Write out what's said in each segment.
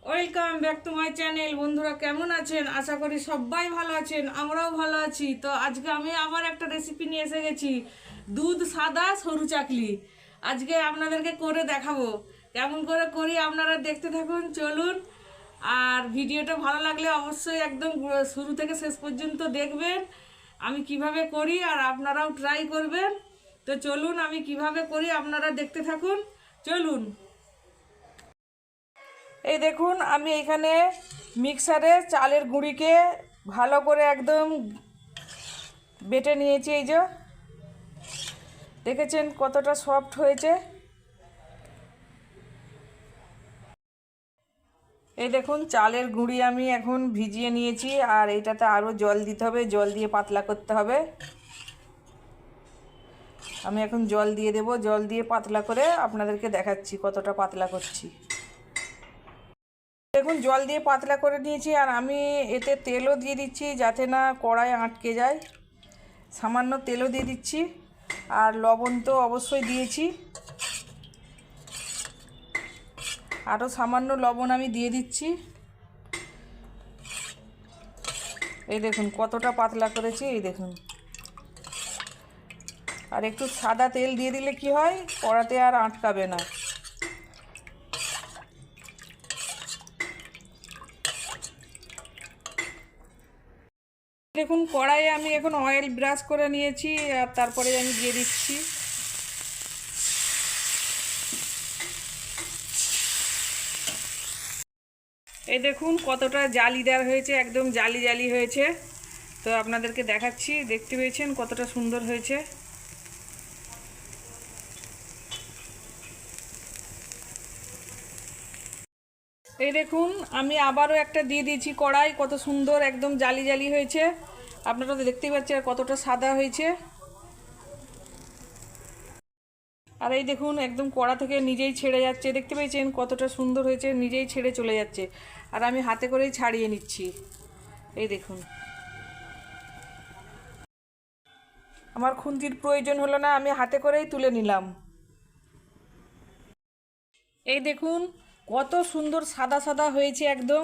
Welcome back to my channel. বন্ধুরা কেমন আছেন? আশা করি সবাই ভালো আছেন, আমরাও ভালো আছি। তো আজকে আমি আবার একটা রেসিপি নিয়ে এসে গেছি, দুধ সাদা সরু চাকলি। আজকে আপনাদেরকে করে দেখাবো কেমন করে করি, আপনারা দেখতে থাকুন, চলুন। আর ভিডিওটা ভালো লাগলে অবশ্যই একদম শুরু থেকে শেষ পর্যন্ত দেখবেন আমি কিভাবে করি, আর আপনারাও ট্রাই করবেন। তো চলুন, আমি কিভাবে করি আপনারা দেখতে থাকুন, চলুন। এই দেখুন, আমি এখানে মিক্সারে চালের গুঁড়িকে ভালো করে একদম বেটে নিয়েছি। এই যে দেখেছেন কতটা সফট হয়েছে। এই দেখুন, চালের গুঁড়ি আমি এখন ভিজিয়ে নিয়েছি, আর এইটাতে আরও জল দিতে হবে, জল দিয়ে পাতলা করতে হবে। আমি এখন জল দিয়ে দেব, জল দিয়ে পাতলা করে আপনাদেরকে দেখাচ্ছি কতটা পাতলা করছি। দেখুন, জল দিয়ে পাতলা করে নিয়েছি, আর আমি এতে তেলও দিয়ে দিচ্ছি যাতে না কড়াই আটকে যায়। সামান্য তেলও দিয়ে দিচ্ছি, আর লবণ তো অবশ্যই দিয়েছি, আরও সামান্য লবণ আমি দিয়ে দিচ্ছি। এই দেখুন কতটা পাতলা করেছি, এই দেখুন। আর একটু সাদা তেল দিয়ে দিলে কি হয়, কড়াতে আর আটকাবে না। দেখুন, কড়াইয়ে আমি এখন অয়েল ব্রাশ করে নিয়েছি, আর তারপরে আমি দিয়ে দিচ্ছি। এই দেখুন কতটা জালিদার হয়েছে, একদম জালি জালি হয়েছে। তো আপনাদেরকে দেখাচ্ছি, দেখতে পেয়েছেন কতটা সুন্দর হয়েছে। এই দেখুন, আমি আবারও একটা দিয়ে দিয়েছি কড়াই, কত সুন্দর একদম জালি জালি হয়েছে। আপনারা তো দেখতেই পাচ্ছেন আর কতটা সাদা হয়েছে। আর এই দেখুন একদম কড়া থেকে নিজেই ছেড়ে যাচ্ছে, দেখতে পেয়েছেন কতটা সুন্দর হয়েছে, নিজেই ছেড়ে চলে যাচ্ছে। আর আমি হাতে করেই ছাড়িয়ে নিচ্ছি। এই দেখুন, আমার খুন্তির প্রয়োজন হলো না, আমি হাতে করেই তুলে নিলাম। এই দেখুন কত সুন্দর সাদা সাদা হয়েছে, একদম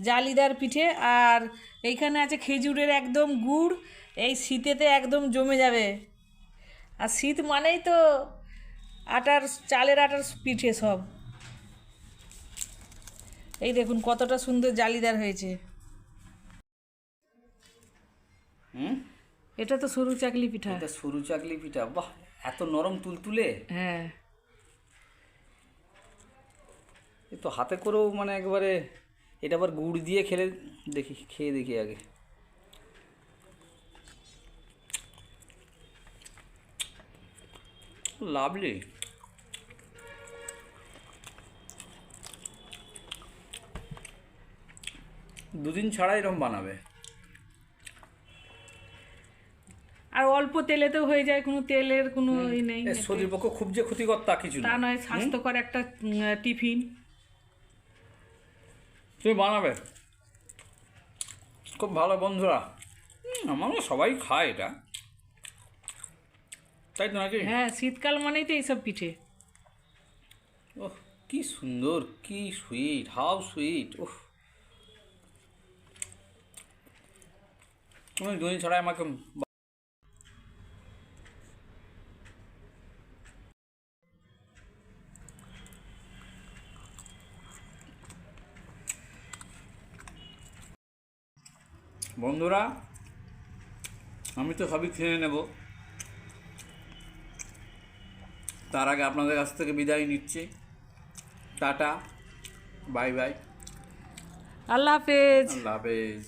জালিদার পিঠে। আর এইখানে আছে খেজুরের একদম গুড়, এই শীতেতে একদম জমে যাবে। আর শীত মানেই তো চালের আটার পিঠে সব। এই দেখুন কতটা সুন্দর জালিদার হয়েছে। এটা তো সরু চাকলি পিঠা। এটা সরু চাকলি পিঠা, বাহ, এত নরম তুলতুলে। হ্যাঁ, এ তো হাতে করেও মানে একবারে। এটা আবার গুড় দিয়ে খেয়ে দেখি আগে। লাভলি। দুদিন ছাড়া এরকম বানাবে। আর অল্প তেলেতেও হয়ে যায়, কোনো তেলের কোনো ই নেই। শরীরের পক্ষে খুব যে ক্ষতিকর তা কিছু তা না, নয়, স্বাস্থ্যকর একটা টিফিন। তুমি বানাবে খুব ভালো। বন্ধুরা, আমরা সবাই খায় এটা, তাই তো নাকি? হ্যাঁ, শীতকাল মানেই তো এইসব পিঠে। ওহ, কি সুন্দর, কি সুইট, হাউ সুইট। ওহ, তুমি দুদিন ছাড়া আমাকে। বন্ধুরা, আমি তো সবই খেয়ে নেব, তার আগে আপনাদের কাছ থেকে বিদায় নিচ্ছি। টাটা, বাই বাই, আল্লাহ হাফেজ। আল্লাহ হাফেজ।